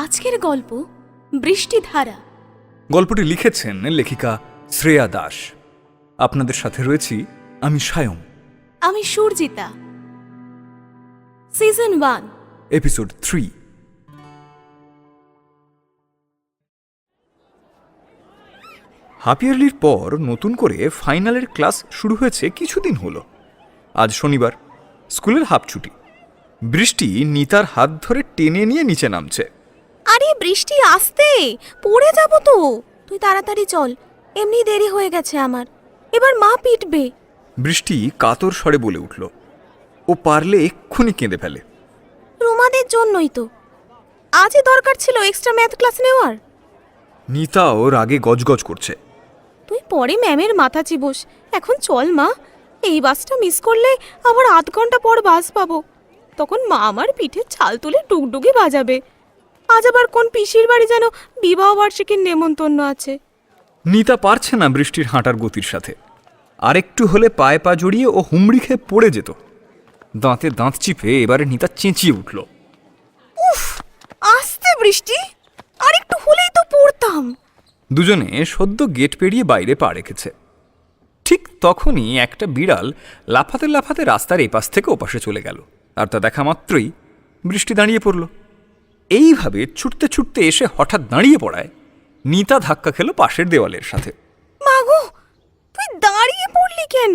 আজকের গল্প বৃষ্টিধারা। গল্পটি লিখেছেন লেখিকা শ্রেয়া দাস। আপনাদের সাথে রয়েছি আমি সায়ং। আমি সুরজিতা। Season 1, episode 3। হাফ ইয়ারলির পর নতুন করে ফাইনালের ক্লাস শুরু হয়েছে কিছুদিন হলো। আজ শনিবার, স্কুলের হাফ ছুটি। বৃষ্টি নিতার হাত ধরে টেনে নিয়ে নিচে নামছে। আরে বৃষ্টি, আসতে, পড়ে যাব তো। তুই তাড়াতাড়ি চল, এমনি দেরি হয়ে গেছে আমার। এবার মা পিটবে। বৃষ্টি কাতর স্বরে বলে উঠল। ও পারলে এক্ষুনি কেঁদে ফেলে। রুমাদের জন্যই তো। আজই দরকার ছিল এক্সট্রা ম্যাথ ক্লাস নেওয়ার। নিতাও রাগে গজগজ করছে। তুই পরে ম্যামের মাথা চিবোস। এখন চল মা, এই বাসটা মিস করলে আবার আধ ঘন্টা পর বাস পাবো। তখন মা আমার পিঠে ছাল তুলে ডুগডুগি বাজাবে। আজ আবার কোন পিসির বাড়ি যেন বিবাহ বার্ষিকীর নেমন্তন্ন আছে। নিতা পারছে না বৃষ্টির হাঁটার গতির সাথে। আরেকটু হলে পায়ে পা জড়িয়ে ও হুমড়ি খেয়ে পড়ে যেত। দাঁতে দাঁত চিপে এবারে নিতা চেঁচিয়ে উঠল। উফ, আসতে বৃষ্টি, আরেকটু হলেই তো পড়তাম। দুজনে সদ্য গেট পেরিয়ে বাইরে পা রেখেছে। ঠিক তখনই একটা বিড়াল লাফাতে লাফাতে রাস্তার এপাশ থেকে ওপাশে চলে গেল। আর তা দেখা মাত্রই বৃষ্টি দাঁড়িয়ে পড়ল। এইভাবে ছুটতে ছুটতে এসে হঠাৎ দাঁড়িয়ে পড়ায় নিতা ধাক্কা খেল পাশের দেওয়ালের সাথে। মাগো, তুই দাঁড়িয়ে পড়লি কেন?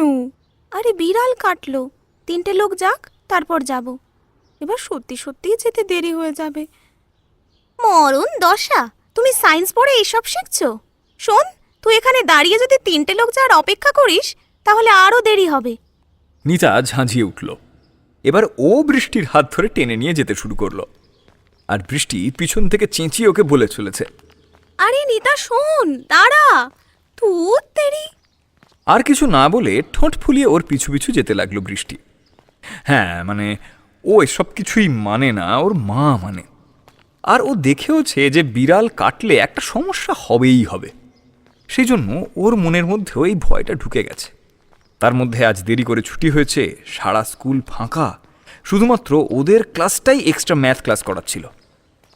আরে বিড়াল কাটলো, 3টে লোক যাক তারপর যাব। এবার সত্যি সত্যিই যেতে দেরি হয়ে যাবে। মরণ দশা, তুমি সায়েন্স পড়ে এইসব শিখছো? শোন, তুই এখানে দাঁড়িয়ে যদি 3টে লোক যাওয়ার অপেক্ষা করিস তাহলে আরও দেরি হবে। নিতা ঝাঁঝিয়ে উঠল। এবার ও বৃষ্টির হাত ধরে টেনে নিয়ে যেতে শুরু করলো। আর বৃষ্টি পিছন থেকে চেঁচিয়ে ওকে বলে চলেছে, আরে নিতা শোন, দাঁড়া, তুই দেরি। আর কিছু না বলে ঠোঁট ফুলিয়ে ওর পিছু পিছু যেতে লাগলো বৃষ্টি। হ্যাঁ, মানে ও এসব কিছুই মানে না, ওর মা মানে। আর ও দেখেওছে যে বিড়াল কাটলে একটা সমস্যা হবেই হবে। সেই জন্য ওর মনের মধ্যেও এই ভয়টা ঢুকে গেছে। তার মধ্যে আজ দেরি করে ছুটি হয়েছে, সারা স্কুল ফাঁকা, শুধুমাত্র ওদের ক্লাসটাই এক্সট্রা ম্যাথ ক্লাস করাচ্ছিল।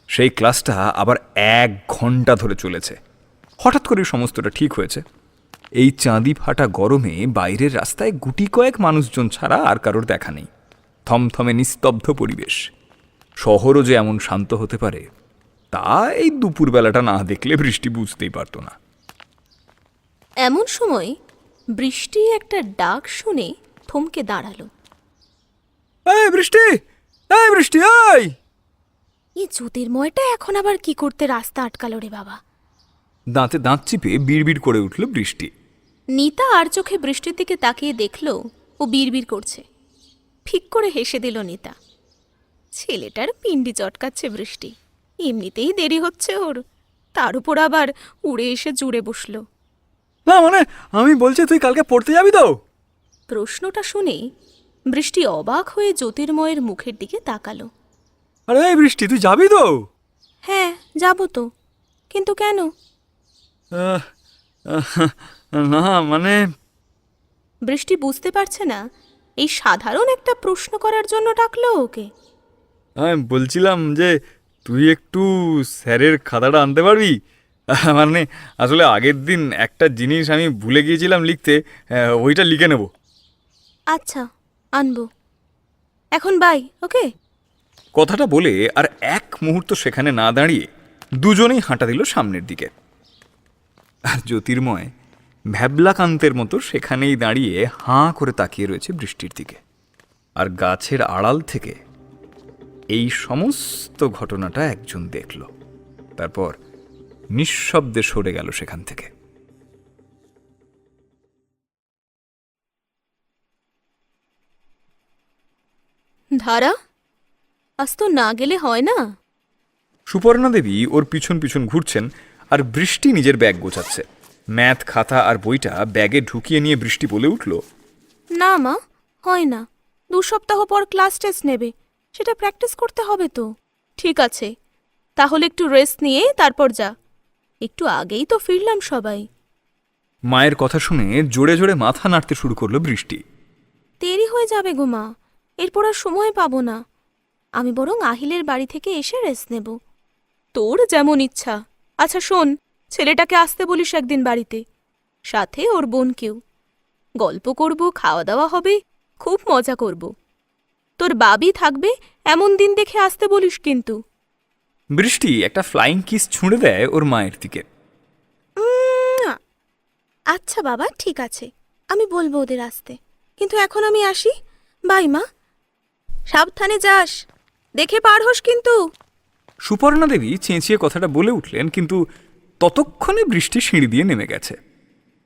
সেই ক্লাসটা আবার 1 ঘন্টা ধরে চলেছে। হঠাৎ করে সমস্তটা ঠিক হয়েছে। এই চাঁদি ফাটা গরমে বাইরের রাস্তায় গুটি কয়েক মানুষজন ছাড়া আর কারোর দেখা নেই। থমথমে নিস্তব্ধ পরিবেশ। শহরও যে এমন শান্ত হতে পারে তা এই দুপুরবেলাটা না দেখলে বৃষ্টি বুঝতেই পারত না। এমন সময় বৃষ্টি একটা ডাক শুনে থমকে দাঁড়ালো। এই বৃষ্টি, এই বৃষ্টি, এই! এই জ্যোতির্ময়টা এখন আবার কি করতে রাস্তা আটকালো রে বাবা? দাঁতে দাঁত চিপে বিড়বিড় করে উঠল বৃষ্টি। নিতা আর চোখে বৃষ্টির দিকে তাকিয়ে দেখল ও বিড়বিড় করছে। ফিক করে হেসে দিল নিতা। ছেলেটার পিণ্ডি চটকাচ্ছে বৃষ্টি। এমনিতেই দেরি হচ্ছে ওর, তার উপর আবার উড়ে এসে জুড়ে বসলো। না মানে, আমি বলছি তুই কালকে পড়তে যাবি তো? প্রশ্নটা শুনে বৃষ্টি অবাক হয়ে জ্যোতির্ময়ের মুখের দিকে তাকালো। আরে এই বৃষ্টি, তুই যাবি তো? হ্যাঁ, যাব তো, কিন্তু কেন? না মানে, বৃষ্টি বুঝতে পারছে না এই সাধারণ একটা প্রশ্ন করার জন্য ডাকলো ওকে। আমি বলছিলাম যে তুই একটু স্যারের খাতাটা আনতে পারবি? মানে আসলে আগের দিন একটা জিনিস আমি ভুলে গিয়েছিলাম লিখতে, ওইটা লিখে নেব। আচ্ছা, আনবো। এখন বাই, ওকে? কথাটা বলে আর এক মুহূর্ত সেখানে না দাঁড়িয়ে দুজনেই হাঁটা দিল সামনের দিকে। আর জ্যোতির্ময় ভ্যাবলাকান্তের মতো সেখানেই দাঁড়িয়ে হাঁ করে তাকিয়ে রয়েছে বৃষ্টির দিকে। আর গাছের আড়াল থেকে এই সমস্ত ঘটনাটা একজন দেখল, তারপর নিঃশব্দে সরে গেল সেখান থেকে। ধারা, আজ তো না গেলে হয় না। সুপর্ণা দেবী ওর পিছন পিছন ঘুরছেন আর বৃষ্টি নিজের ব্যাগ গোছাচ্ছে। ম্যাথ খাতা আর বইটা ব্যাগে ঢুকিয়ে নিয়ে বৃষ্টি বলে উঠল, না মা, হয় না। 2 সপ্তাহ পর ক্লাস টেস্ট নেবে, সেটা প্র্যাকটিস করতে হবে তো। ঠিক আছে, তাহলে একটু রেস্ট নিয়ে তারপর যা। একটু আগেই তো ফিরলাম সবাই। মায়ের কথা শুনে জোরে জোরে মাথা নাড়তে শুরু করলো বৃষ্টি। দেরি হয়ে যাবে গো মা, এরপর আর সময় পাবো না। আমি বরং আহিলের বাড়ি থেকে এসে রেস্ট নেব। তোর যেমন ইচ্ছা। আচ্ছা শোন, ছেলেটাকে আসতে বলিস একদিন বাড়িতে, সাথে ওর বোনকেও। গল্প করব, খাওয়া দাওয়া হবে, খুব মজা করব। তোর বাবি থাকবে এমন দিন দেখে আসতে বলিস কিন্তু। বৃষ্টি একটা ফ্লাইং কিস ছুঁড়ে দেয় ওর মায়ের দিকে। আচ্ছা বাবা, ঠিক আছে, আমি বলবো ওদের আসতে, কিন্তু এখন আমি আসি। বাই মা, সাবধানে যাস, দেখে পার হোস কিন্তু। সুপর্ণা দেবী চেঁচিয়ে কথাটা বলে উঠলেন, কিন্তু ততক্ষণে বৃষ্টি সিঁড়ি দিয়ে নেমে গেছে।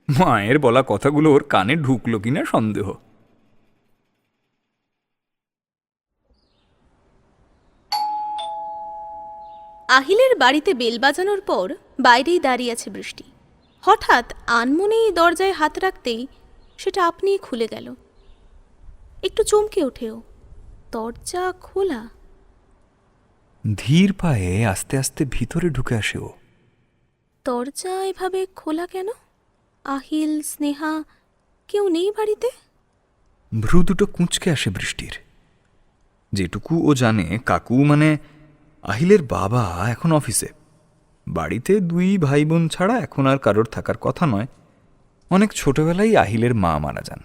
মায়ের বলা কথাগুলো ওর কানে ঢুকলো কিনা সন্দেহ। আহিলের বাড়িতে বেল বাজানোর পর বাইরেই দাঁড়িয়ে আছে বৃষ্টি। হঠাৎ আনমনেই দরজায় হাত রাখতেই সেটা আপনিই খুলে গেল। একটু চমকে ওঠেও, দরজা খোলা। ধীর পায়ে আস্তে আস্তে ভিতরে ঢুকে আসে ও। দরজা এভাবে খোলা কেন? আহিল, স্নেহা কেউ নেই বাড়িতে? ভ্রু দুটো কুঁচকে আসে বৃষ্টির। যেটুকু ও জানে, কাকু মানে আহিলের বাবা এখন অফিসে। বাড়িতে দুই ভাই বোন ছাড়া এখন আর কারোর থাকার কথা নয়। অনেক ছোটবেলায় আহিলের মা মারা যান।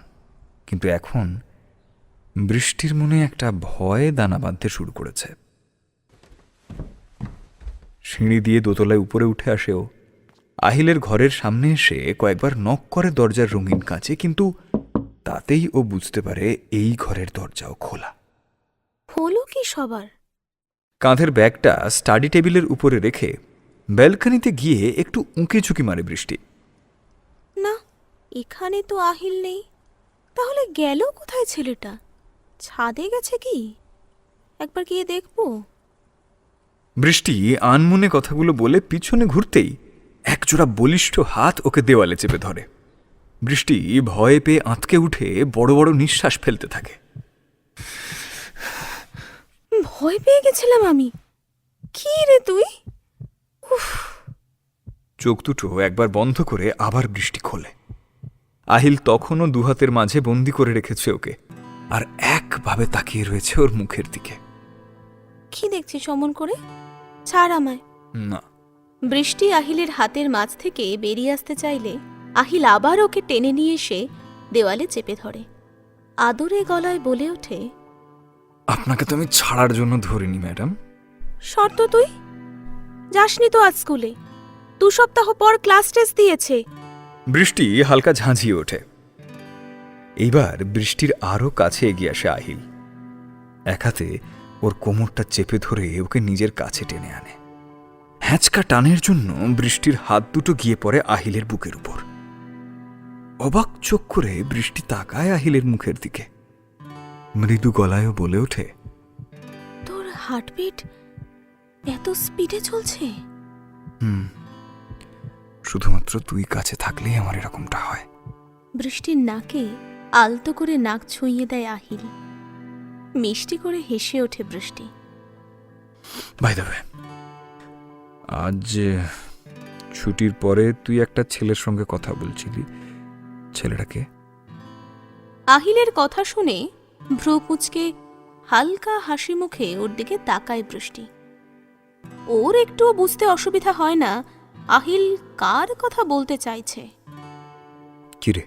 কিন্তু এখন বৃষ্টির মনে একটা ভয় দানা বাঁধতে শুরু করেছে। সিঁড়ি দিয়ে দোতলায় উপরে উঠে আসেও। আহিলের ঘরের সামনে এসে কয়েকবার নক করে দরজার রঙিন কাঁচে, কিন্তু তাতেই ও বুঝতে পারে এই ঘরের দরজাও খোলা। হলো কি সবার? কাঁধের ব্যাগটা স্টাডি টেবিলের উপরে রেখে ব্যালকনিতে গিয়ে একটু উঁকি ঝুঁকি মারে বৃষ্টি। না, এখানে তো আহিল নেই। তাহলে গেল কোথায় ছেলেটা? ছাদে গেছে কি? একবার গিয়ে দেখব। বৃষ্টি আনমনে কথাগুলো বলে পিছনে ঘুরতেই একজোড়া বলিষ্ঠ হাত ওকে দেওয়ালে চেপে ধরে। বৃষ্টি ভয়ে পেয়ে আঁতকে উঠে বড় বড় নিঃশ্বাস ফেলতে থাকে। ভয় পেয়ে গেছিলাম আমি। কি রে তুই? চোখ দুটো একবার বন্ধ করে আবার বৃষ্টি খোলে। আহিল তখনও দুহাতের মাঝে বন্দি করে রেখেছে ওকে, আর একভাবে তাকিয়ে রয়েছে ওর মুখের দিকে। কি দেখছিস অমন করে? ছাড় আমায়। না। বৃষ্টি আহিলের হাতের মাঝ থেকে বেরিয়ে আসতে চাইলে আহিল আবার ওকে টেনে নিয়ে এসে দেওয়ালে চেপে ধরে। আদরে গলায় বলে ওঠে, আপনাকে তো আমি ছাড়ার জন্য ধরিনি ম্যাডাম। শর্ত তুই যাসনি তো আজ স্কুলে? 2 সপ্তাহ পর ক্লাস টেস্ট দিয়েছে। বৃষ্টি হালকা ঝাঁঝিয়ে ওঠে। এইবার বৃষ্টির আরো কাছে এগিয়ে আসে আহিল। এক হাতে ওর কোমরটা চেপে ধরে ওকে নিজের কাছে টেনে আনে। হ্যাঁচকা টানের জন্য বৃষ্টির হাত দুটো গিয়ে পড়ে আহিলের বুকের উপর। অবাক চোখ করে বৃষ্টি তাকায় আহিলের মুখের দিকে। মৃদু গলায়ও বলে ওঠে, তোর হার্টবিট এত স্পিডে চলছে? শুধুমাত্র তুই কাছে থাকলেই আমার এরকমটা হয়। বৃষ্টির নাকে আলতো করে নাক ছুঁইয়ে দেয় আহিল। মিষ্টি করে হেসে ওঠে বৃষ্টি। বাই দ্য ওয়ে, আজ ছুটির পরে তুই একটা ছেলের সঙ্গে কথা বলছিলি, ছেলেটাকে? আহিলের কথা শুনে ভ্রু কুঁচকে হালকা হাসি মুখে ওর দিকে তাকায় বৃষ্টি। ওর একটুও বুঝতে অসুবিধা হয় না আহিল কার কথা বলতে চাইছে। কিরে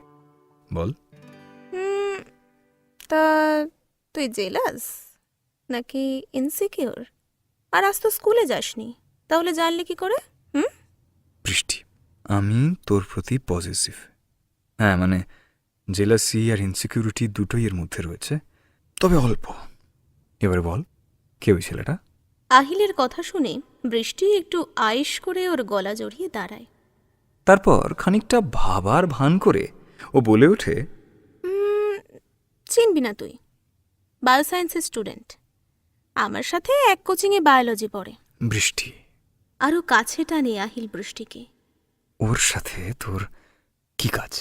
বল। তা তুই জেলাস নাকি ইনসিকিউর? আর আজ তো স্কুলে যাসনি, তাহলে জানলে কি করে? বৃষ্টি, আমি তোর প্রতি পজিটিভ। হ্যাঁ, মানে জেলাসি আর ইনসিকিউরিটি দুটোই এর মধ্যে রয়েছে, তবে অল্প। এবারে বল, কে ওই ছেলেটা? আহিলের কথা শুনে বৃষ্টি একটু আয়েশ করে ওর গলা জড়িয়ে দাঁড়ায়। তারপর খানিকটা ভাবার ভান করে ও বলে ওঠে, চিনবি না তুই, বায়োসায়েন্সের স্টুডেন্ট, আমার সাথে এক কোচিংয়ে বায়োলজি পড়ে। বৃষ্টি, আরও কাছে টানে আহিল বৃষ্টিকে। ওর সাথে তোর কি কাজ?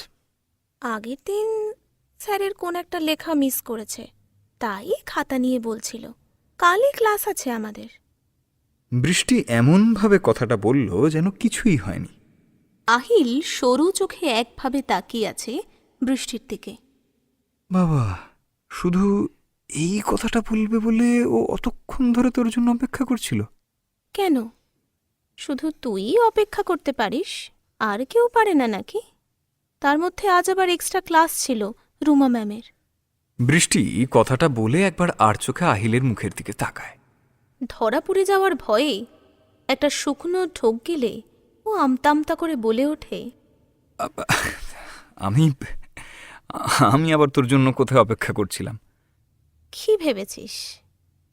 আগের দিন স্যারের কোন একটা লেখা মিস করেছে, তাই খাতা নিয়ে বলছিল কালই ক্লাস আছে আমাদের। বৃষ্টি এমনভাবে কথাটা বলল যেন কিছুই হয়নি। আহিল সরু চোখে একভাবে তাকিয়ে আছে বৃষ্টির দিকে। বাবা, শুধু এই কথাটা বলবে বলে ও অতক্ষণ ধরে তোর জন্য অপেক্ষা করছিল? কেন? শুধু তুই অপেক্ষা করতে পারিস, আর কেউ পারে না নাকি? তার মধ্যে আজ আবার এক্সট্রা ক্লাস ছিল রুমা ম্যামের। বৃষ্টি কথাটা বলে একবার আর চোখে আহিলের মুখের দিকে তাকায়। ধরা পড়ে যাওয়ার ভয়ে একটা শুকনো ঢোক গেলে ও আমতামতা করে বলে ওঠে, আমি আমি আবার তোর জন্য কোথায় অপেক্ষা করছিলাম? কি ভেবেছিস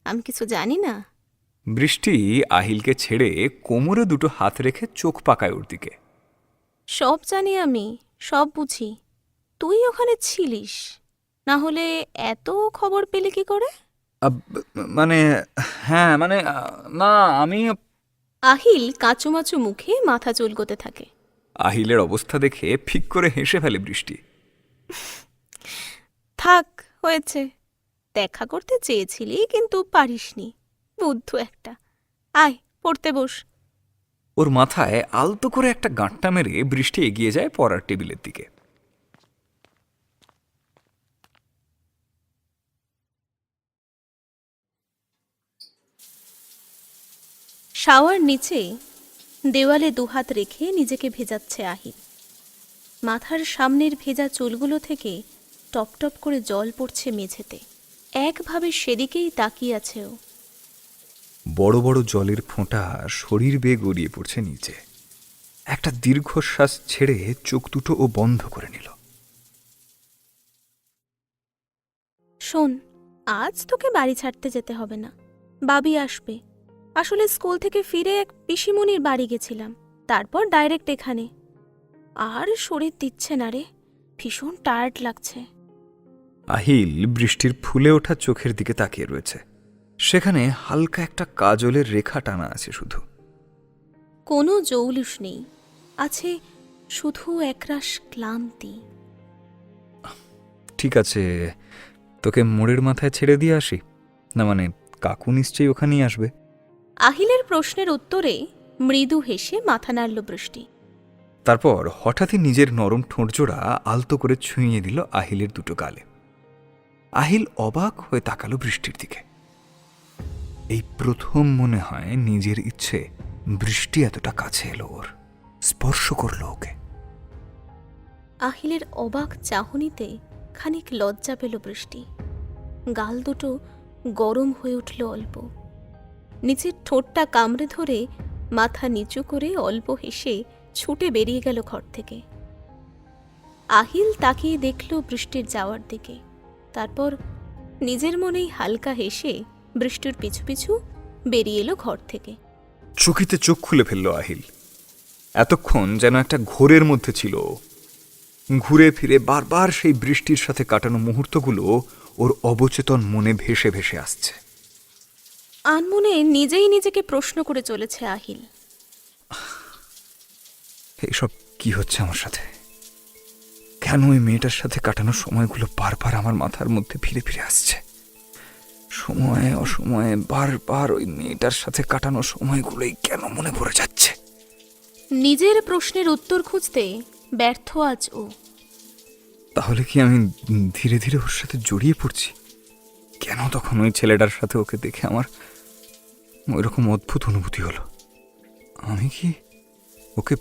আমি কিছু জানি না? বৃষ্টি আহিলকে ছেড়ে কোমরে দুটো হাত রেখে চোখ পাকায় ওর দিকে। সব জানি আমি, সব বুঝি। তুই ওখানে ছিলিস, না হলে এত খবর পেলি কি করে? মানে হ্যাঁ মানে না আমি। আহিল কাঁচুমাচু মুখে মাথা চুলকোতে থাকে। আহিলের অবস্থা দেখে ফিক করে হেসে ফেলে বৃষ্টি। থাক, হয়েছে। দেখা করতে চেয়েছিলি কিন্তু পারিসনি, বুদ্ধু একটা। আয় পড়তে বস। ওর মাথায় আলতো করে একটা গাঁটটা মেরে বৃষ্টি এগিয়ে যায় পড়ার টেবিলের দিকে। শাওয়ার নিচে দেওয়ালে দুহাত রেখে নিজেকে ভেজাচ্ছে আহিল। মাথার সামনের ভেজা চুলগুলো থেকে টপ টপ করে জল পড়ছে মেঝেতে। একভাবে সেদিকেই তাকিয়ে আছে ও। বড় বড় জলের ফোঁটা শরীর বেয়ে গড়িয়ে পড়ছে নিচে। একটা দীর্ঘশ্বাস ছেড়ে চোখ দুটো ও বন্ধ করে নিল। শোন, আজ তোকে বাড়ি ছাড়তে যেতে হবে না, বাবি আসবে। আসলে স্কুল থেকে ফিরে এক পিসিমণির বাড়ি গেছিলাম, তারপর ডাইরেক্ট এখানে। আর শরীর দিচ্ছে না রে, ভীষণ টায়ার্ড লাগছে। আহিল বৃষ্টির ফুলে ওঠা চোখের দিকে তাকিয়ে রয়েছে। সেখানে হালকা একটা কাজলের রেখা টানা আছে শুধু। কোনো জৌলুস নেই, আছে শুধু একরাশ ক্লান্তি। ঠিক আছে, তোকে মোড়ের মাথায় ছেড়ে দিয়ে আসি না? মানে কাকু নিশ্চয়ই ওখানেই আসবে। আহিলের প্রশ্নের উত্তরে মৃদু হেসে মাথা নাড়ল বৃষ্টি। তারপর হঠাৎই নিজের নরম ঠোঁটজোড়া আলতো করে ছুঁয়ে দিল আহিলের দুটো গালে। আহিল অবাক হয়ে তাকালো বৃষ্টির দিকে। এই প্রথম মনে হয় নিজের ইচ্ছে বৃষ্টি এতটা কাছে এলো, ওর স্পর্শ করল ওকে। আহিলের অবাক চাহনিতে খানিক লজ্জা পেল বৃষ্টি। গাল দুটো গরম হয়ে উঠল অল্প। নিচের ঠোঁটটা কামড়ে ধরে মাথা নিচু করে অল্প হেসে ছুটে বেরিয়ে গেল ঘর থেকে। আহিল তাকিয়ে দেখল বৃষ্টির যাওয়ার দিকে, তারপর নিজের মনেই হালকা হেসে বৃষ্টির পিছু পিছু বেরিয়ে এলো ঘর থেকে। চকিতে চোখ খুলে ফেলল আহিল। এতক্ষণ যেন একটা ঘোরের মধ্যে ছিল। ঘুরে ফিরে বারবার সেই বৃষ্টির সাথে কাটানো মুহূর্তগুলো ওর অবচেতন মনে ভেসে ভেসে আসছে। আনমনে নিজেই নিজেকে প্রশ্ন করে চলেছে আহিল, এইসব কি হচ্ছে আমার সাথে? কেন ওই মেয়েটার সাথে কাটানো সময়গুলো বারবার আমার মাথার মধ্যে ফিরে ফিরে আসছে? সময়ে অসময়ে বারবার ওই মেয়েটার সাথে কাটানো সময়গুলোই কেন মনে পড়ে যাচ্ছে? নিজের প্রশ্নের উত্তর খুঁজতে ব্যর্থ আজ ও। তাহলে কি আমি ধীরে ধীরে ওর সাথে জড়িয়ে পড়ছি? কেন তখন ওই ছেলেটার সাথে ওকে দেখে আমার ওইরকম অদ্ভুত অনুভূতি হলো? আমি কি ওকে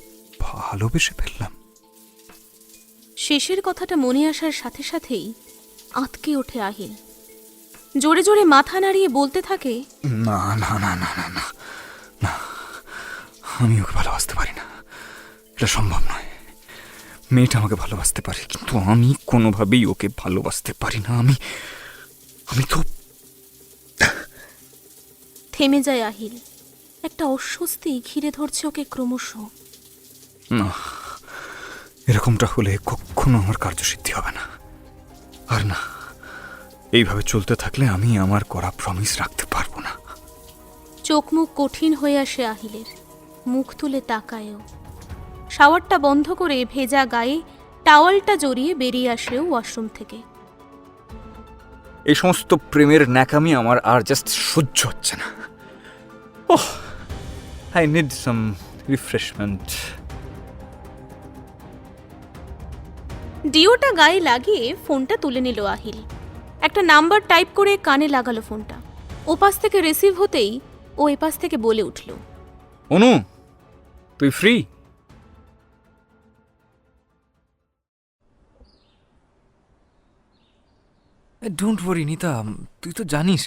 ভালোবেসে ফেললাম? শেষের কথাটা মনে আসার সাথে সাথেই আঁতকে ওঠে আহিল। জোরে জোরে মাথা নাড়িয়ে বলতে থাকে, না না না না না না না, আমি ওকে ভালোবাসতে পারি না, এটা সম্ভব নয়। মেয়েটা আমাকে ভালোবাসতে পারে, কিন্তু আমি কোনোভাবেই ওকে ভালোবাসতে পারি না। আমি তো। থেমে যায় আহিল। একটা অস্বস্তি ঘিরে ধরছে ওকে ক্রমশ। না, এরকমটা হলে কখনো আমার কার্যসিদ্ধি হবে না। আর না, এইভাবে চলতে থাকলে আমি আমার করা প্রমিস রাখতে পারবো না। চোখ মুখ কঠিন হয়ে আসে আহিলের, মুখ তুলে তাকায়ও। শাওয়ারটা বন্ধ করে ভেজা গায়ে টাওয়ালটা জড়িয়ে বেরিয়ে আসেও ওয়াশরুম থেকে। এই সমস্ত প্রেমের ন্যাকামি আমার আর জাস্ট সহ্য হচ্ছে না। ওহ, আই নিড সাম রিফ্রেশমেন্ট। ডিওটা গায়ে লাগিয়ে ফোনটা তুলে নিল আহিল। একটা নাম্বার টাইপ করে কানে লাগালো ফোনটা। ওপাশ থেকে রিসিভ হতেই ও এপাশ থেকে বলে উঠল, অনু, তুই ফ্রি? ডোন্ট ওয়ারি নিতা, তুই তো জানিস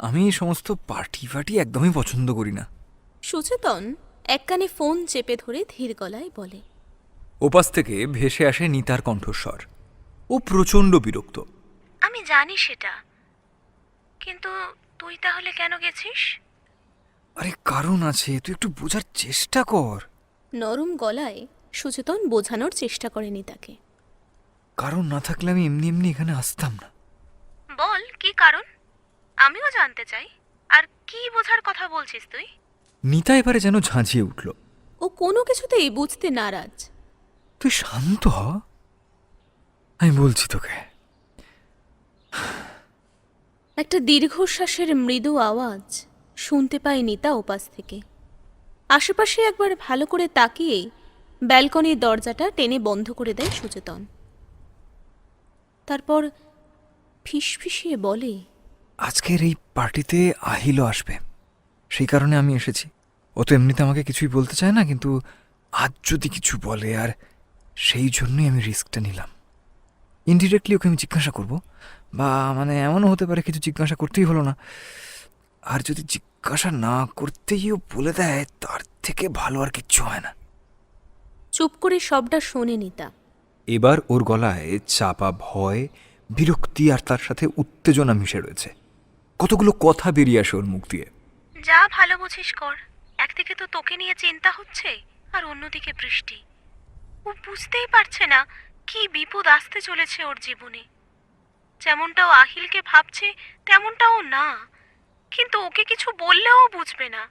আমি এই সমস্ত পার্টি একদমই পছন্দ করি না। সুচেতন এককানে ফোন চেপে ধরে ধীর গলায় বলে। ওপাশ থেকে ভেসে আসে নিতার কণ্ঠস্বর। ও প্রচণ্ড বিরক্ত। আমি জানি সেটা, কিন্তু তুই তাহলে কেন গেছিস? আরে কারণ আছে, তুই একটু বোঝার চেষ্টা কর। নরম গলায় সুচেতন বোঝানোর চেষ্টা করেনি তাকে। কারণ না থাকলে আমি এমনি এমনি এখানে আসতাম না। বল কি কারণ, আমিও জানতে চাই। আর কি বোঝার কথা বলছিস তুই? নিতা এবারে যেন ঝাঁঝিয়ে উঠল। ও কোনো কিছুতেই বুঝতে নারাজ। তুই শান্ত হ, আমি বলছি তোকে। একটা দীর্ঘশ্বাসের মৃদু আওয়াজ শুনতে পায় নিতা ওপাশ থেকে। আশেপাশে একবার ভালো করে তাকিয়ে ব্যালকনির দরজাটা টেনে বন্ধ করে দেয় সুচেতন। তারপর ফিসফিসিয়ে বলে, আজকের এই পার্টিতে আহিলও আসবে, সেই কারণে আমি এসেছি। ও তো এমনিতে আমাকে কিছুই বলতে চায় না, কিন্তু আজ যদি কিছু বলে, আর সেই জন্যই আমি রিস্কটা নিলাম। ইনডিরেক্টলি ওকে আমি জিজ্ঞাসা করব, বা মানে এমনও হতে পারে কিছু জিজ্ঞাসা করতেই হলো না। আর যদি জিজ্ঞাসা না করতেই ও বলে দেয়, তার থেকে ভালো আর কিচ্ছু হয় না। চুপ করে সবটা শোনে নিতা। এবার ওর গলায় চাপা ভয়, বিরক্তি আর তার সাথে উত্তেজনা মিশে রয়েছে। কতগুলো কথা বেরিয়ে আসে ওর মুখ দিয়ে। যা ভালো বুঝিস কর। একদিকে তো তোকে নিয়ে চিন্তা হচ্ছে, আর অন্যদিকে বৃষ্টি। ও বুঝতেই পারছে না কি বিপদ আসতে চলেছে ওর জীবনে। যেমনটাও আহিলকে ভাবছে তেমনটাও না, কিন্তু ওকে কিছু বললেও বুঝবে না,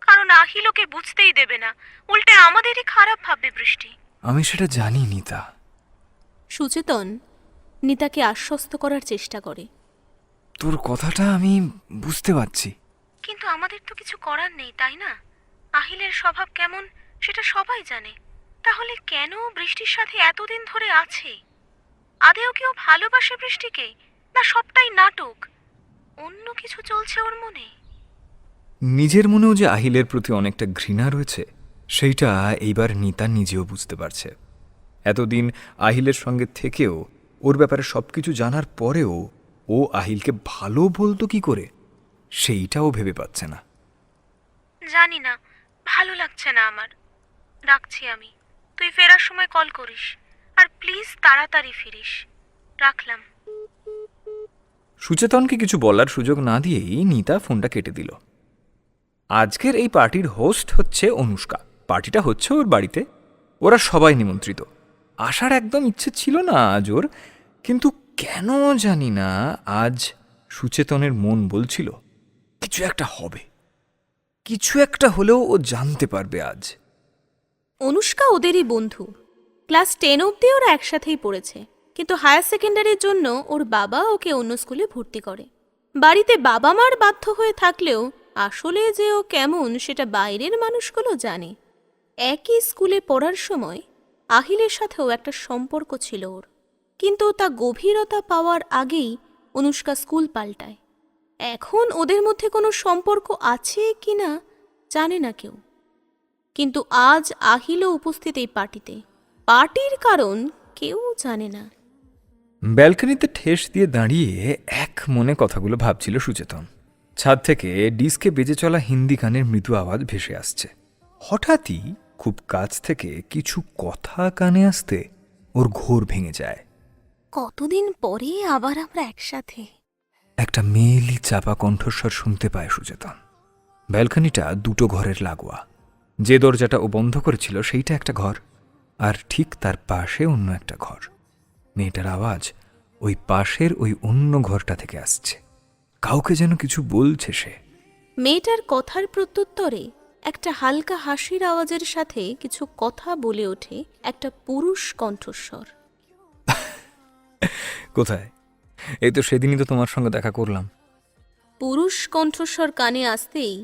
কারণ আহিল ওকে বুঝতেই দেবে না। উল্টে আমাদেরই খারাপ ভাববে বৃষ্টি। আমি সেটা জানি নিতা। সুচেতন নিতাকে আশ্বস্ত করার চেষ্টা করে। তোর কথাটা আমি বুঝতে পারছি, কিন্তু আমাদের তো কিছু করার নেই, তাই না? আহিলের স্বভাব কেমন সেটা সবাই জানে। তাহলে কেন বৃষ্টির সাথে এতদিন ধরে আছে? আদেও কেউ ভালোবাসে বৃষ্টিকে, না সবটাই নাটক? অন্য কিছু চলছে ওর মনে। নিজের মনেও যে আহিলের প্রতি অনেকটা ঘৃণা রয়েছে, সেইটা এইবার নিতা নিজেও বুঝতে পারছে। এতদিন আহিলের সঙ্গে থেকেও, ওর ব্যাপারে সবকিছু জানার পরেও ও আহিলকে ভালো বলতো কি করে, সেইটাও ভেবে পাচ্ছে না। জানি না, ভালো লাগছে না আমার। রাখছি আমি, তুই ফেরার সময় কল করিস। আর প্লিজ তাড়াতাড়ি ফিরিস। রাখলাম। সুচেতনকে কিছু বলার সুযোগ না দিয়েই নিতা ফোনটা কেটে দিল। আজকের এই পার্টির হোস্ট হচ্ছে অনুষ্কা। পার্টিটা হচ্ছে ওর বাড়িতে। ওরা সবাই নিমন্ত্রিত। আসার একদম ইচ্ছে ছিল না আজ ওর, কিন্তু কেন জানি না আজ সুচেতনের মন বলছিল কিছু একটা হবে। কিছু একটা হলেও ও জানতে পারবে আজ। অনুষ্কা ওদেরই বন্ধু। ক্লাস 10 অবধি ওরা একসাথেই পড়েছে, কিন্তু হায়ার সেকেন্ডারির জন্য ওর বাবা ওকে অন্য স্কুলে ভর্তি করে। বাড়িতে বাবা মার বাধ্য হয়ে থাকলেও আসলে যে ও কেমন সেটা বাইরের মানুষগুলো জানে। একই স্কুলে পড়ার সময় আহিলের সাথেও একটা সম্পর্ক ছিল ওর, কিন্তু তা গভীরতা পাওয়ার আগেই অনুষ্কা স্কুল পাল্টায়। এখন ওদের মধ্যে কোনো সম্পর্ক আছে কিনা জানে না কেউ, কিন্তু আজ আহিলও উপস্থিত এই পার্টিতে। পার্টির কারণ কেউ জানে না। ব্যালকনিতে ঠেস দিয়ে দাঁড়িয়ে এক মনে কথাগুলো ভাবছিল সুচেতন। ছাদ থেকে ডিস্কে বেজে চলা হিন্দি গানের মৃদু আওয়াজ ভেসে আসছে। হঠাৎই খুব কাছ থেকে কিছু কথা কানে আসতে ওর ঘোর ভেঙে যায়। কতদিন পরে আবার আমরা একসাথে। একটা মেয়েলি চাপা কণ্ঠস্বর শুনতে পায় সুচেতন। ব্যালকনিটা দুটো ঘরের লাগোয়া। যে দরজাটা ও বন্ধ করেছিল সেইটা একটা ঘর, আর ঠিক তার পাশে অন্য একটা ঘর। মেয়েটার আওয়াজ ওই পাশের ওই অন্য ঘরটা থেকে আসছে। কাউকে যেন কিছু বলছে সে। মেয়েটার কথার প্রত্যুত্তরে একটা হালকা হাসির আওয়াজের সাথে কিছু কথা বলে ওঠে একটা পুরুষ কণ্ঠস্বর। কোথায়? এই তো সেদিনই তো তোমার সঙ্গে দেখা করলাম। পুরুষ কণ্ঠস্বর কানে আসতেই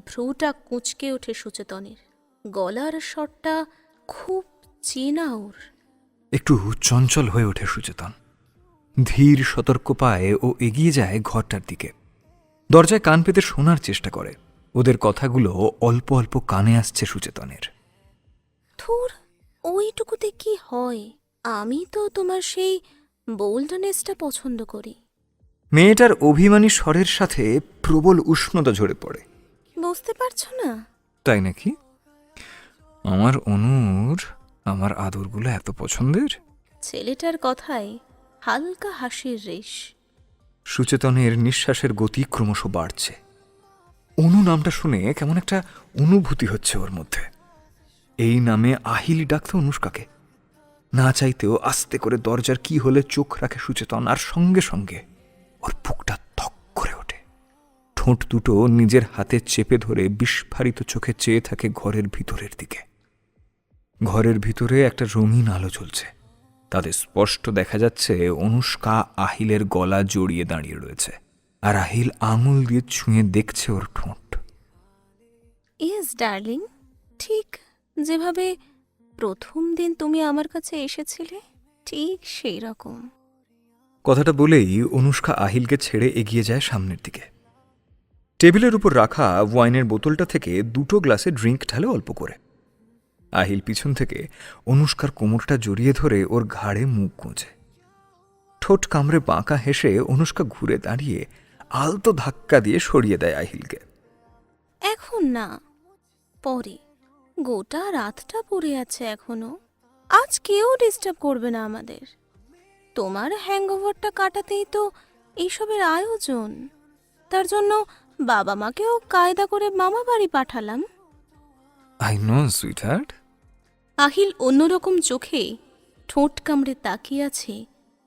ভ্রুটা কুঁচকে ওঠে সুচেতনের। গলার স্বরটা খুব চেনা ওর। একটু চঞ্চল হয়ে ওঠে সুচেতন। ধীর সতর্ক পায়ে ও এগিয়ে যায় ঘরটার দিকে। দরজায় কান পেতে শোনার চেষ্টা করে। ওদের কথাগুলো অল্প অল্প কানে আসছে সুচেতনের। ধুর, ওইটুকুতে কি হয়? আমি তো তোমার সেই বোল্ডনেসটা পছন্দ করি। মেয়েটার অভিমানী স্বরের সাথে প্রবল উষ্ণতা ঝরে পড়ে। বুঝতে পারছো না? তাই নাকি? আমার অনুর আমার আদরগুলো এত পছন্দের? ছেলেটার কথায় হালকা হাসির রেশ। সুচেতনের নিঃশ্বাসের গতি ক্রমশ বাড়ছে। অনু নামটা শুনে কেমন একটা অনুভূতি হচ্ছে ওর মধ্যে। এই নামে আহিলি ডাকত অনুষ্কাকে। না চাইতেও আস্তে করে দরজার কি হলে চোখ রাখে সুচেতন, আর সঙ্গে সঙ্গে ওর বুকটা ধক করে ওঠে। ঠোঁট দুটো নিজের হাতে চেপে ধরে বিস্ফারিত চোখে চেয়ে থাকে ঘরের ভিতরের দিকে। ঘরের ভিতরে একটা রঙিন আলো জ্বলছে। তাদের স্পষ্ট দেখা যাচ্ছে অনুষ্কা আহিলের গলা জড়িয়ে দাঁড়িয়ে রয়েছে, আর আহিল আঙুল দিয়ে ছুঁয়ে দেখছে ওর ঠোঁট। ইয়েস ডার্লিং, ঠিক যেভাবে প্রথম দিন তুমি আমার কাছে এসেছিলে ঠিক সেই রকম। কথাটা বলেই অনুষ্কা আহিলকে ছেড়ে এগিয়ে যায় সামনের দিকে। টেবিলের উপর রাখা ওয়াইনের বোতলটা থেকে 2 গ্লাসে ড্রিঙ্ক ঢালে অল্প করে। আহিল পিছন থেকে অনুষ্কার কোমরটা জড়িয়ে ধরে ওর ঘাড়ে মুখ গুঁজে। ঠোঁট কামড়ে বাঁকা হেসে অনুষ্কা ঘুরে দাঁড়িয়ে আলতো ধাক্কা দিয়ে সরিয়ে দেয় আহিলকে। এখন না, পরে। গোটা রাতটা পড়ে আছে এখনো। আজ কেউ ডিস্টার্ব করবে না আমাদের। তোমার হ্যাংওভারটা কাটাতেই তো এইসবের আয়োজন। তার জন্য বাবা মাকেও কায়দা করে মামা বাড়ি পাঠালাম। I know sweetheart. আহিল অন্যরকম চোখে ঠোঁট কামড়ে তাকিয়ে আছে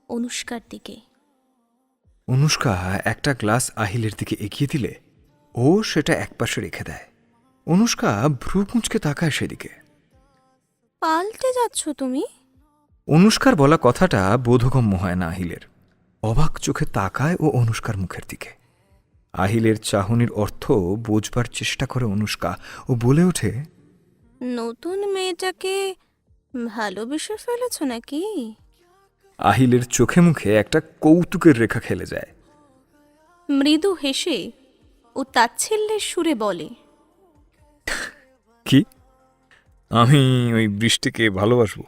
অনুষ্কার দিকে। অনুষ্কা একটা গ্লাস আহিলের দিকে এগিয়ে দিলে ও সেটা একপাশে রেখে দেয়। অনুষ্কা ভ্রু কুঁচকে তাকায় সেদিকে। পাল্টে যাচ্ছ তুমি? অনুষ্কার বলা কথাটা বোধগম্য হয় না আহিলের। অবাক চোখে তাকায় ও অনুষ্কার মুখের দিকে। আহিলের চাহনির অর্থ বোঝবার চেষ্টা করে অনুষ্কা ও বলে ওঠে, নতুন মেয়েটাকে ভালোবেসে ফেলেছ নাকি? আহিলের চোখে মুখে একটা কৌতুকের রেখা খেলে যায়। মৃদু হেসে ও তাচ্ছিল্যের সুরে বলে, কি? আমি ওই বৃষ্টিকে ভালোবাসবো?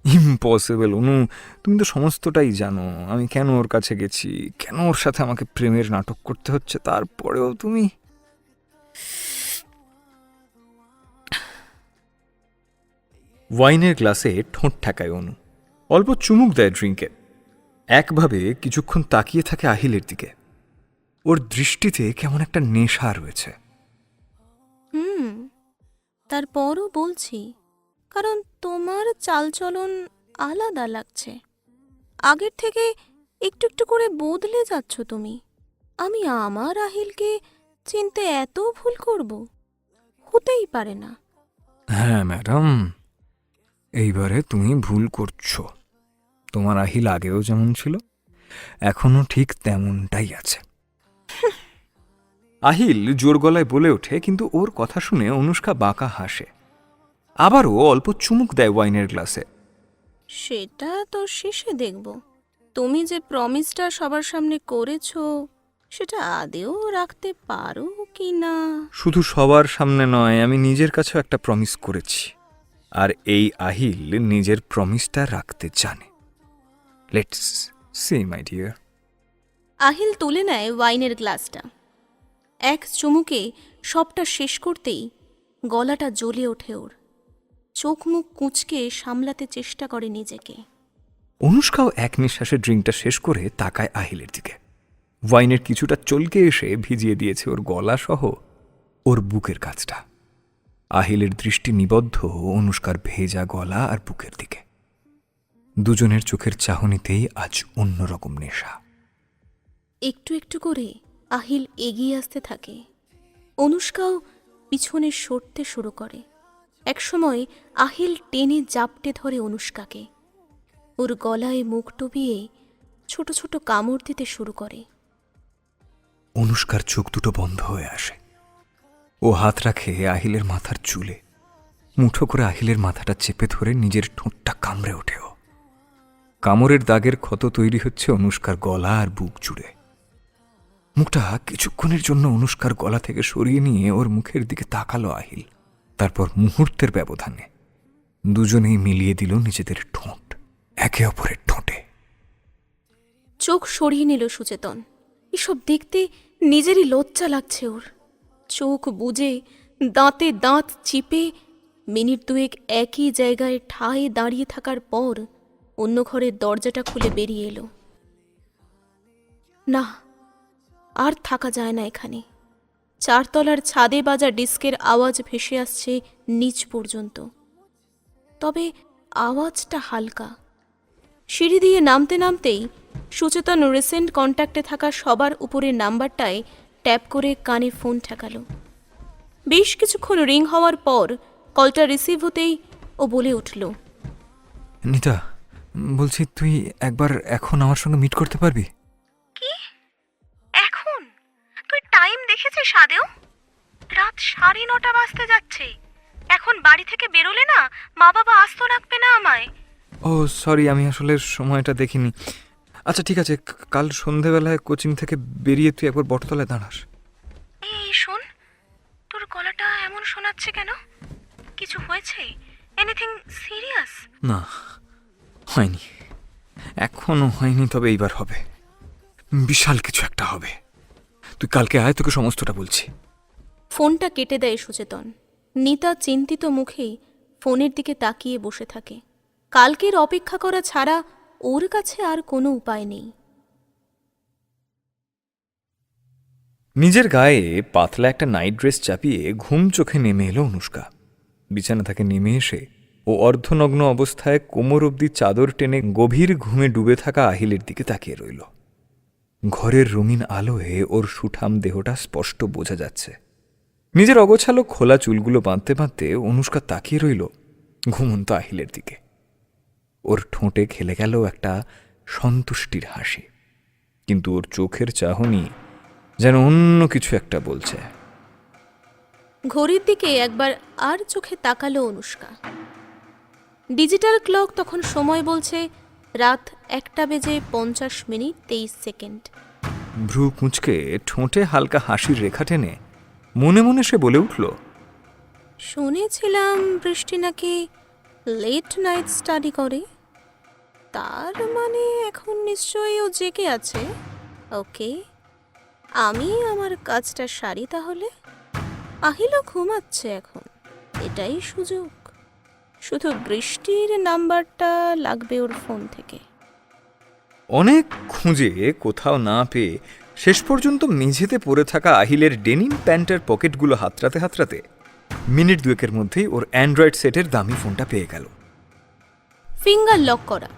ইম্পসিবল অনু, তুমি তো সমস্তটাই জানো। আমি কেন ওর কাছে গেছি, কেন ওর সাথে আমাকে প্রেমের নাটক করতে হচ্ছে, তারপরেও তুমি। ওয়াইনের গ্লাসে ঠোঁট ঠেকায় অনু, অল্প চুমুক দেয় ড্রিঙ্কে। একভাবে কিছুক্ষণ তাকিয়ে থাকে আহিলের দিকে। ওর দৃষ্টিতে কেমন একটা নেশা রয়েছে। তারপরও বলছি, কারণ তোমার চালচলন আলাদা লাগছে। আগের থেকে একটু একটু করে বদলে যাচ্ছ তুমি। আমি আমার আহিলকে চিনতে এত ভুল করব? হতেই পারে না। হ্যাঁ ম্যাডাম, এইবারে তুমি ভুল করছো। তোমার আহিল আগেও যেমন ছিল এখনো ঠিক তেমনটাই আছে। আহিল জোর গলায় বলে ওঠে, কিন্তু ওর কথা শুনে অনুষ্কা বাঁকা হাসে। আবারও অল্প চুমুক দেয় ওয়াইনের গ্লাসে। সেটা তো শেষে দেখব। তুমি যে প্রমিসটা সবার সামনে করেছো সেটা আদেও রাখতে পারো কি না। শুধু সবার সামনে নয়, আমি নিজের কাছেও একটা প্রমিস করেছি, আর এই আহিল নিজের প্রমিসটা রাখতে জানে। Let's see my dear. Ahil তুলে নেয় ওয়াইনের গ্লাসটা। এক চুমুকে সবটা শেষ করতেই গলাটা জ্বলে ওঠে ওর। চোখ মুখ কুঁচকে সামলাতে চেষ্টা করে নিজেকে। অনুষ্কাও এক নিঃশ্বাসে ড্রিঙ্কটা শেষ করে তাকায় আহিলের দিকে। ওয়াইনের কিছুটা চলকে এসে ভিজিয়ে দিয়েছে ওর গলা সহ ওর বুকের কাছটা। আহিলের দৃষ্টি নিবদ্ধ অনুষ্কার ভেজা গলা আর বুকের দিকে। দুজনের চোখের চাহনিতেই আজ অন্যরকম নেশা। একটু একটু করে আহিল এগিয়ে আসতে থাকে। অনুষ্কাও পিছনে সরতে শুরু করে। একসময় আহিল টেনে জাপটে ধরে অনুষ্কাকে। ওর গলায় মুখ ডুবিয়ে ছোট ছোট কামড় দিতে শুরু করে। অনুষ্কার চোখ দুটো বন্ধ হয়ে আসে। ও হাত রাখে আহিলের মাথার চুলে। মুঠো করে আহিলের মাথাটা চেপে ধরে নিজের ঠোঁটটা কামড়ে ওঠেও। কামড়ের দাগের ক্ষত তৈরি হচ্ছে অনুষ্কার গলা আর বুক জুড়ে। মুখটা কিছুক্ষণের জন্য অনুষ্কার গলা থেকে সরিয়ে নিয়ে ওর মুখের দিকে তাকালো আহিল। তারপর মুহূর্তের ব্যবধানে দুজনেই মিলিয়ে দিল নিজেদের ঠোঁট একে অপরের ঠোঁটে। চোখ সরিয়ে নিল সুচেতন। এসব দেখতে নিজেরই লজ্জা লাগছে ওর। চোখ বুজে দাঁতে দাঁত চিপে মিনিট দুয়েক একই জায়গায় ঠায় দাঁড়িয়ে থাকার পর অন্য ঘরের দরজাটা খুলে বেরিয়ে এলো। না, আর থাকা যায় না এখানে। 4 তলার ছাদে বাজা ডিস্কের আওয়াজ ভেসে আসছে নিচ পর্যন্ত, তবে আওয়াজটা হালকা। সিঁড়ি দিয়ে নামতে নামতেই সুচেতন রিসেন্ট কন্ট্যাক্টে থাকা সবার উপরের নাম্বারটায় ট্যাপ করে কানে ফোন ঠেকালো। বেশ কিছুক্ষণ রিং হওয়ার পর কলটা রিসিভ হতেই ও বলে উঠল, নিতা, বলছি তুই একবার এখন আমার সঙ্গে মিট করতে পারবি? কি এখন? তুই টাইম দেখেছিস আদেও? রাত 9:30 বাজতে যাচ্ছে। এখন বাড়ি থেকে বেরোলে না মা বাবা আস্ত রাখবে না আমায়। ও সরি, আমি আসলে সময়টা দেখিনি। আচ্ছা ঠিক আছে, কাল সন্ধেবেলায় কোচিং থেকে বেরিয়ে তুই একবার বটতলায় দাঁড়াস। এই শোন, তোর গলাটা এমন শোনাচ্ছে কেন? কিছু হয়েছে? Anything serious? না, হয়নি, এখনো হয়নি, তবে এইবার হবে। বিশাল কিছু একটা হবে। তুই কালকে আয়, তোকে সমস্তটা বলছি। ফোনটা কেটে দেয় সুচেতন। নিতা চিন্তিত মুখে ফোনের দিকে তাকিয়ে বসে থাকে। কালকের অপেক্ষা করা ছাড়া ওর কাছে আর কোনো উপায় নেই। নিজের গায়ে পাতলা একটা নাইট ড্রেস চাপিয়ে ঘুম চোখে নেমে এলো অনুষ্কা। বিছানা থেকে নেমে এসে ও অর্ধনগ্ন অবস্থায় কোমর অবধি চাদর টেনে গভীর ঘুমে ডুবে থাকা আহিলের দিকে তাকিয়ে রইল। ঘরের রঙিন আলোয় ওর সুঠাম দেহটা স্পষ্ট বোঝা যাচ্ছে। নিজের অগোছালো খোলা চুলগুলো বাঁধতে বাঁধতে অনুষ্কা তাকিয়ে রইল ঘুমন্ত আহিলের দিকে। ওর ঠোঁটে খেলে গেল একটা সন্তুষ্টির হাসি, কিন্তু ওর চোখের চাহনি যেন অন্য কিছু একটা বলছে। ঘড়ির দিকে একবার আর চোখে তাকালো অনুষ্কা। ডিজিটাল ক্লক তখন সময় বলছে রাত 1:50 ভ্রু কুঁচকে ঠোঁটে হালকা হাসির রেখা টেনে মনে মনে সে বলে উঠল, শুনেছিলাম বৃষ্টি নাকি লেট নাইট স্টাডি করে। তার মানে এখন নিশ্চয়ই ও জেগে আছে। ওকে, আমি আমার কাজটা সারি তাহলে। আহিলও ঘুমাচ্ছে এখন, এটাই সুযোগ। শুধু বৃষ্টির নাম্বারটা লাগবে ওর ফোন থেকে। অনেক খুঁজে কোথাও না পেয়ে শেষ পর্যন্ত মেঝেতে পড়ে থাকা আহিলের ডেনিম প্যান্টের পকেটগুলো হাতড়াতে হাতড়াতে মিনিট দুয়েকের মধ্যেই ওর অ্যান্ড্রয়েড সেটের দামি ফোনটা পেয়ে গেল। ফিঙ্গার লক করা,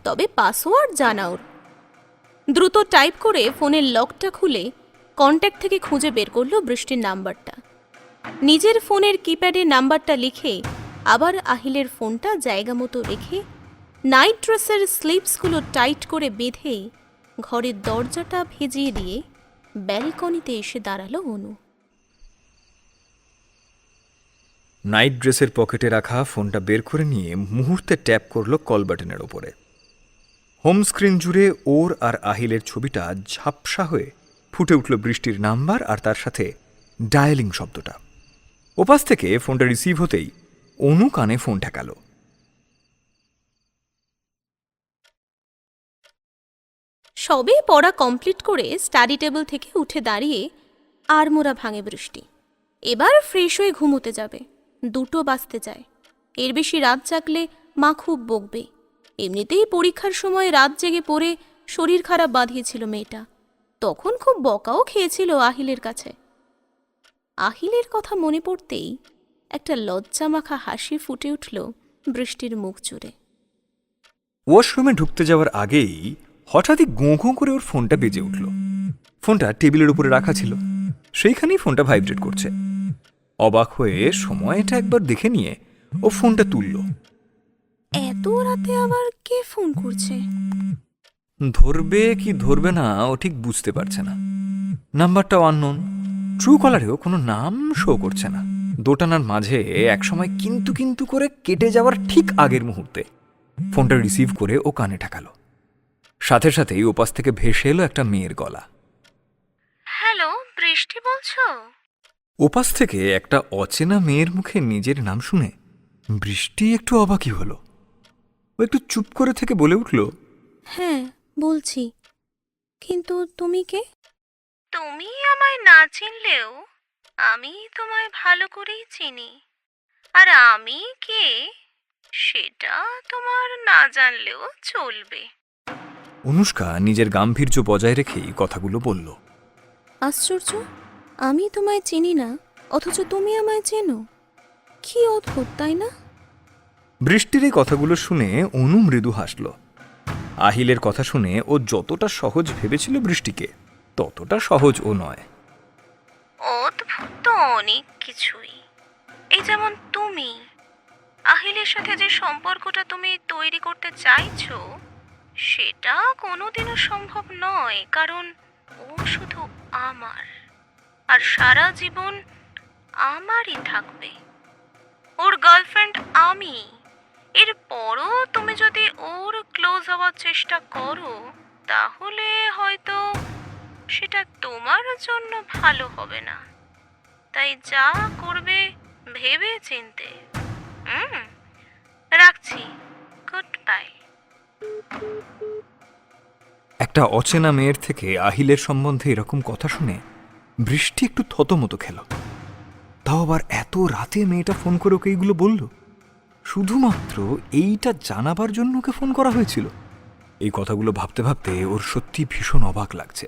তবে পাসওয়ার্ড জানা ওর। দ্রুত টাইপ করে ফোনের লকটা খুলে কন্ট্যাক্ট থেকে খুঁজে বের করলো বৃষ্টির নাম্বারটা। নিজের ফোনের কিপ্যাডে নাম্বারটা লিখে আবার আহিলের ফোনটা জায়গা মতো রেখে নাইট ড্রেসের স্লিপসগুলো টাইট করে বেঁধে ঘরের দরজাটা ভেজিয়ে দিয়ে ব্যালকনিতে এসে দাঁড়ালো অনু। নাইট ড্রেসের পকেটে রাখা ফোনটা বের করে নিয়ে মুহূর্তে ট্যাপ করলো কল বাটনের ওপরে। হোম স্ক্রিন জুড়ে ওর আর আহিলের ছবিটা ঝাপসা হয়ে ফুটে উঠল বৃষ্টির নাম্বার আর তার সাথে ডায়ালিং শব্দটা। ওপাশ থেকে ফোনটা রিসিভ হতেই অনু কানে ফোন ঠেকাল। সবে পড়া কমপ্লিট করে স্টাডি টেবিল থেকে উঠে দাঁড়িয়ে আড়মোড়া ভাঙে বৃষ্টি। এবার ফ্রেশ হয়ে ঘুমোতে যাবে। 2টো বাজতে যায়। এর বেশি রাত জাগলে মা খুব বকবে। এমনিতেই পরীক্ষার সময় রাত জেগে পড়ে শরীর খারাপ বাঁধিয়েছিল মেয়েটা। তখন খুব বকাও খেয়েছিল আহিলের কাছে। আহিলের কথা মনে পড়তেই একটা লজ্জামাখা হাসি ফুটে উঠল বৃষ্টির মুখ জুড়ে। ওয়াশরুমে ঢুকতে যাওয়ার আগেই হঠাৎই গোঁ গোঁ করে ওর ফোনটা বেজে উঠল। ফোনটা টেবিলের উপরে রাখা ছিল, সেইখানেই ফোনটা ভাইব্রেট করছে। অবাক হয়ে সময়টা একবার দেখে নিয়ে ও ফোনটা তুলল। এত রাতে আবার কে ফোন করছে? ধরবে কি ধরবে না ও ঠিক বুঝতে পারছে না। নাম্বারটাও আননোন, ট্রু কলারেও কোনো নাম শো করছে না। দোটানার মাঝে একসময় কিন্তু কিন্তু করে কেটে যাওয়ার ঠিক আগের মুহূর্তে ফোনটা রিসিভ করে ও কানে ঠেকালো। সাথে সাথেই ওপাশ থেকে ভেসে এলো একটা মেয়ের গলা। হ্যালো, বৃষ্টি বলছো? ওপাশ থেকে একটা অচেনা মেয়ের মুখে নিজের নাম শুনে বৃষ্টি একটু অবাকই হলো। ও একটু চুপ করে থেকে বলে উঠল, হ্যাঁ বলছি, কিন্তু তুমি কে? তুমি আমায় না চিনলেও আমি তোমায় ভালো করেই চিনি, আর আমি কে সেটা তোমার না জানলেও চলবে। অনুষ্কা নিজের গাম্ভীর্য বজায় রেখেই কথাগুলো বলল। আশ্চর্য, আমি তোমায় চিনি না অথচ তুমি আমায় চেনো। কি অদ্ভুত, তাই না? বৃষ্টির এই কথাগুলো শুনে অনু মৃদু হাসল। আহিলের কথা শুনে ও যতটা সহজ ভেবেছিল বৃষ্টিকে, ততটা সহজ ও নয়। অদ্ভুত তো অনেক কিছুই। এই যেমন তুমি আহিলের সাথে যে সম্পর্কটা তুমি তৈরি করতে চাইছো, সেটা কোনোদিনও সম্ভব নয়, কারণ ও শুধু আমার, আর সারা জীবন আমারই থাকবে। ওর গার্লফ্রেন্ড আমি। এরপরও তুমি যদি ওর ক্লোজ হওয়ার চেষ্টা করো, তাহলে হয়তো সেটা তোমার জন্য ভালো হবে না। তাই যা করবে ভেবে চিনতে। রাখছি, গুড বাই। একটা অচেনা মেয়ের থেকে আহিলের সম্বন্ধে এরকম কথা শুনে বৃষ্টি একটু থতমতো খেল। তাও আবার এত রাতে মেয়েটা ফোন করে ওকে এইগুলো বলল। শুধুমাত্র এইটা জানাবার জন্য ওকে ফোন করা হয়েছিল। এই কথাগুলো ভাবতে ভাবতে ওর সত্যি ভীষণ অবাক লাগছে।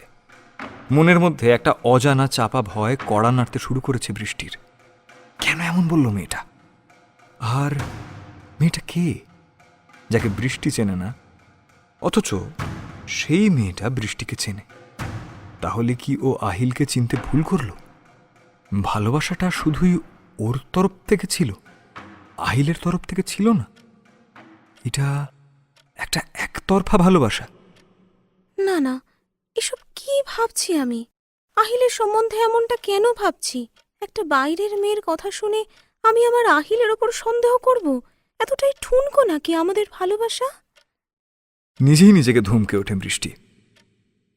মনের মধ্যে একটা অজানা চাপা ভয় কড়া নাড়তে শুরু করেছে বৃষ্টির। কেন এমন বলল মেয়েটা? আর মেয়েটা কে, যাকে বৃষ্টি চেনে না, অথচ সেই মেয়েটা বৃষ্টিকে চেনে? তাহলে কি ও আহিলকে চিনতে ভুল করল? ভালোবাসাটা শুধুই ওর তরফ থেকে ছিল, আহিলের তরফ থেকে ছিল না? এটা একটা একতরফা ভালোবাসা। না না, এসব কি ভাবছি আমি? আহিলের সম্বন্ধে এমনটা কেন ভাবছি? একটা বাইরের মেয়ের কথা শুনে আমি আমার আহিলের ওপর সন্দেহ করব? এতটাই ঠুনকো নাকি আমাদের ভালোবাসা? নিজেই নিজেকে ধমকে ওঠে বৃষ্টি।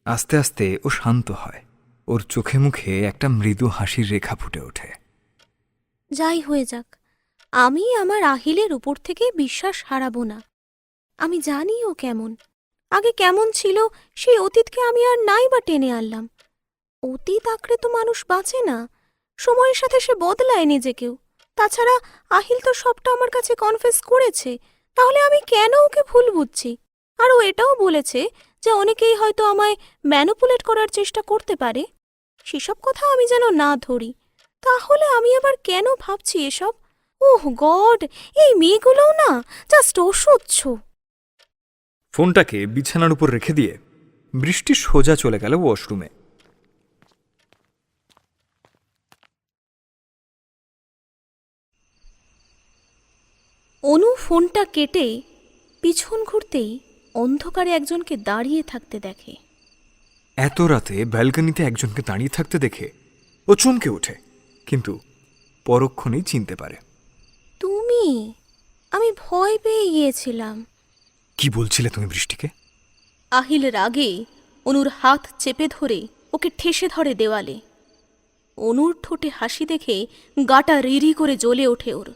আস্তে আস্তে ও শান্ত হয়। ওর চোখে মুখে একটা মৃদু হাসির রেখা ফুটে ওঠে। যাই হয়ে যাক, আমি আমার আহিলের উপর থেকে বিশ্বাস হারাবো না। আমি জানি ও কেমন, আগে কেমন ছিল সেই অতীতকে আমি আর নাই বা টেনে আনলাম। অতীত আঁকড়ে তো মানুষ বাঁচে না, সময়ের সাথে সে বদলায় নিজেকেও। তাছাড়া আহিল তো সবটা আমার কাছে কনফেস করেছে, তাহলে আমি কেন ওকে ভুল বুঝছি? আর ও এটাও বলেছে যে অনেকেই হয়তো আমায় ম্যানুপুলেট করার চেষ্টা করতে পারে। সেসব কথা আমি যেন না ধরি। তাহলে আমি আবার কেন ভাবছি এসব? ওহ গড, এই মেয়েগুলোও না জাস্ট অসহ্য। ফোনটাকে বিছানার উপর রেখে দিয়ে বৃষ্টি সোজা চলে গেল ওয়াশরুমে। অনু ফোনটা কেটে পিছন ঘুরতেই অন্ধকারে একজনকে দাঁড়িয়ে থাকতে দেখে। এত রাতে ব্যালকনিতে একজনকে দাঁড়িয়ে থাকতে দেখে ও চমকে ওঠে, কিন্তু পরক্ষণেই চিনতে পারে। তুমি? আমি ভয় পেয়ে গিয়েছিলাম। কি বলছিলে তুমি বৃষ্টিকে? আহিল রাগে অনুর হাত চেপে ধরে ওকে ঠেসে ধরে দেওয়ালে। অনুর ঠোঁটে হাসি দেখে গাটা রিরি করে জ্বলে ওঠে ওর।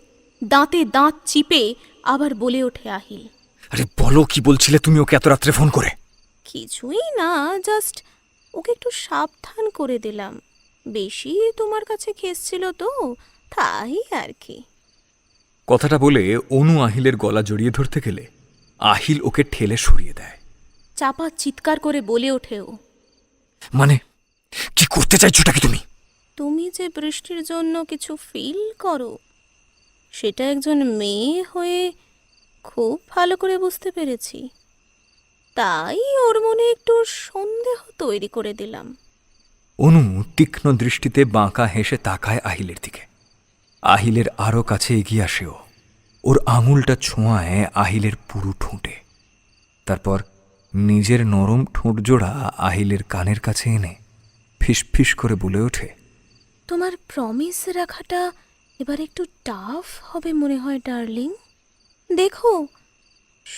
দাঁতে দাঁত চিপে আবার বলে ওঠে আহিল, আরে বলো, কি বলছিলে তুমি ওকে এত রাত্রে ফোন করে? কিছুই না, জাস্ট ওকে একটু সাবধান করে দিলাম। বেশি তোমার কাছে খেসছিল তো, তাই আর কি। কথাটা বলে অনু আহিলের গলা জড়িয়ে ধরতে গেলে আহিল ওকে ঠেলে সরিয়ে দেয়। চাপা চিৎকার করে বলে ওঠে ও, মানে কি করতে চাইছোটা কি তুমি? তুমি যে বৃষ্টির জন্য কিছু ফিল করো, সেটা একজন মেয়ে হয়ে খুব ভালো করে বুঝতে পেরেছি। তাই ওর মনে একটু সন্দেহ তৈরি করে দিলাম। অনু তীক্ষ্ণ দৃষ্টিতে বাঁকা হেসে তাকায় আহিলের দিকে। আহিলের আরো কাছে এগিয়ে আসেও। ওর আঙুলটা ছোঁয়ায় আহিলের পুরো ঠোঁটে। তারপর নিজের নরম ঠোঁট জোড়া আহিলের কানের কাছে এনে ফিসফিস করে বলে ওঠে, তোমার প্রমিস রাখাটা এবার একটু টাফ হবে মনে হয় ডার্লিং। দেখো,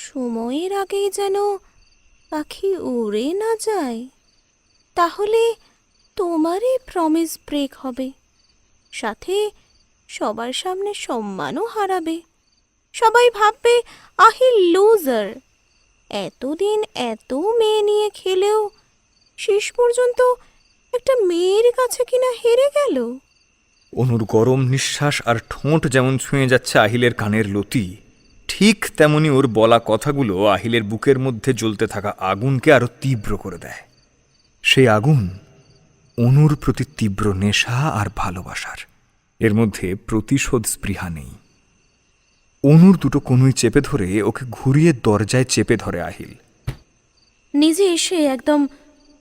সময়ের আগেই যেন পাখি উড়ে না যায়, তাহলে তোমারই প্রমিস ব্রেক হবে, সাথে সবার সামনে সম্মানও হারাবে। সবাই ভাববে আহিল লুজার। এতদিন এত মেয়ে নিয়ে খেলেও শেষ পর্যন্ত একটা মেয়ের কাছে কিনা হেরে গেল। অনুর গরম নিঃশ্বাস আর ঠোঁট যেমন ছুঁয়ে যাচ্ছে আহিলের কানের লতি, ঠিক তেমনি ওর বলা কথাগুলো আহিলের বুকের মধ্যে জ্বলতে থাকা আগুনকে আরো তীব্র করে দেয়। সেই আগুন অনুর প্রতি তীব্র নেশা আর ভালোবাসার। এর মধ্যে প্রতিশোধ স্পৃহা নেই। অনুর দুটো কনুই চেপে ধরে ওকে ঘুরিয়ে দরজায় চেপে ধরে আহিল। নিজে এসে একদম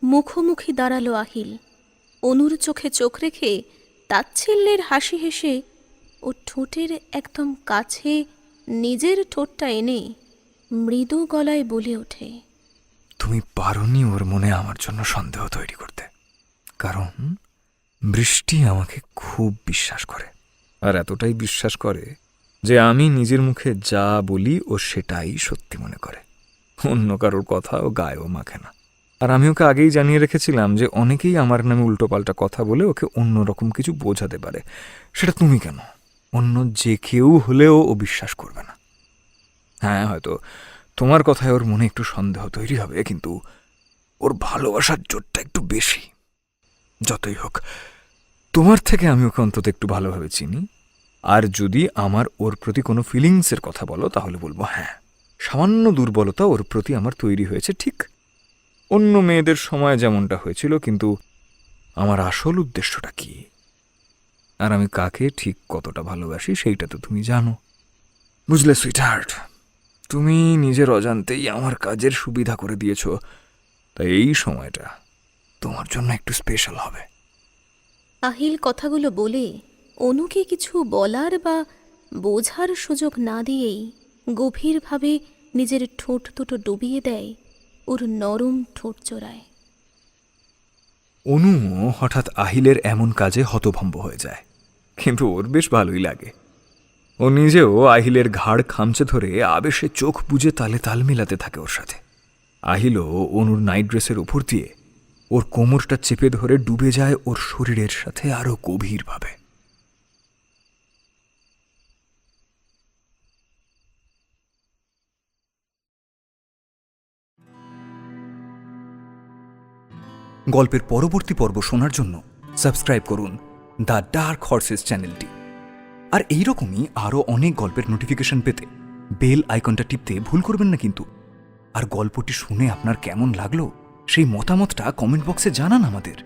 মুখোমুখি দাঁড়ালো আহিল। অনুর চোখে চোখ রেখে তাচ্ছিল্যের হাসি হেসে ও ঠোঁটের একদম কাছে নিজের ঠোঁটটা এনে মৃদু গলায় বলে ওঠে, তুমি পারোনি ওর মনে আমার জন্য সন্দেহ তৈরি করতে, কারণ বৃষ্টি আমাকে খুব বিশ্বাস করে। আর এতটাই বিশ্বাস করে যে আমি নিজের মুখে যা বলি ও সেটাই সত্যি মনে করে। অন্য কারোর কথা ও গায়েও মাখে না। আর আমি ওকে আগেই জানিয়ে রেখেছিলাম যে অনেকেই আমার নামে উল্টোপাল্টা কথা বলে ওকে অন্যরকম কিছু বোঝাতে পারে। সেটা তুমি কেন, অন্য যে কেউ হলেও ও বিশ্বাস করবে না। হ্যাঁ, হয়তো তোমার কথায় ওর মনে একটু সন্দেহ তৈরি হবে, কিন্তু ওর ভালোবাসার জোরটা একটু বেশি। যতই হোক, তোমার থেকে আমি ওকে অন্তত একটু ভালোভাবে চিনি। আর যদি আমার ওর প্রতি কোনো ফিলিংসের কথা বলো, তাহলে বলবো হ্যাঁ, সামান্য দুর্বলতা ওর প্রতি আমার তৈরি হয়েছে, ঠিক অন্য মেয়েদের সময় যেমনটা হয়েছিল। কিন্তু আমার আসল উদ্দেশ্যটা কি আর আমি কাকে ঠিক কতটা ভালোবাসি সেইটা তো তুমি জানো। বুঝলে সুইটহার্ট, তুমি নিজের অজান্তেই আমার কাজের সুবিধা করে দিয়েছ, তাই এই সময়টা তোমার জন্য একটু স্পেশাল হবে। আহিল কথাগুলো বলে অনুকে কিছু বলার বা বোঝার সুযোগ না দিয়েই গভীরভাবে নিজের ঠোঁট দুটো ডুবিয়ে দেয় ওর নরম ঠোঁট জোড়ায়। অনু হঠাৎ আহিলের এমন কাজে হতভম্ব হয়ে যায়, কিন্তু ওর বেশ ভালোই লাগে। ও নিজেও আহিলের ঘাড় খামচে ধরে আবেশে চোখ বুজে তালে তাল মেলাতে থাকে ওর সাথে। আহিলও অনুর নাইট ড্রেসের উপর দিয়ে ওর কোমরটা চেপে ধরে ডুবে যায় ওর শরীরের সাথে আরো গভীরভাবে। গল্পের পরবর্তী পর্ব শোনার জন্য সাবস্ক্রাইব করুন দ্য ডার্ক হর্সেস চ্যানেলটি। আর এইরকমই আরও অনেক গল্পের নোটিফিকেশন পেতে বেল আইকনটা টিপতে ভুল করবেন না কিন্তু। আর গল্পটি শুনে আপনার কেমন লাগলো সেই মতামতটা কমেন্ট বক্সে জানান আমাদের।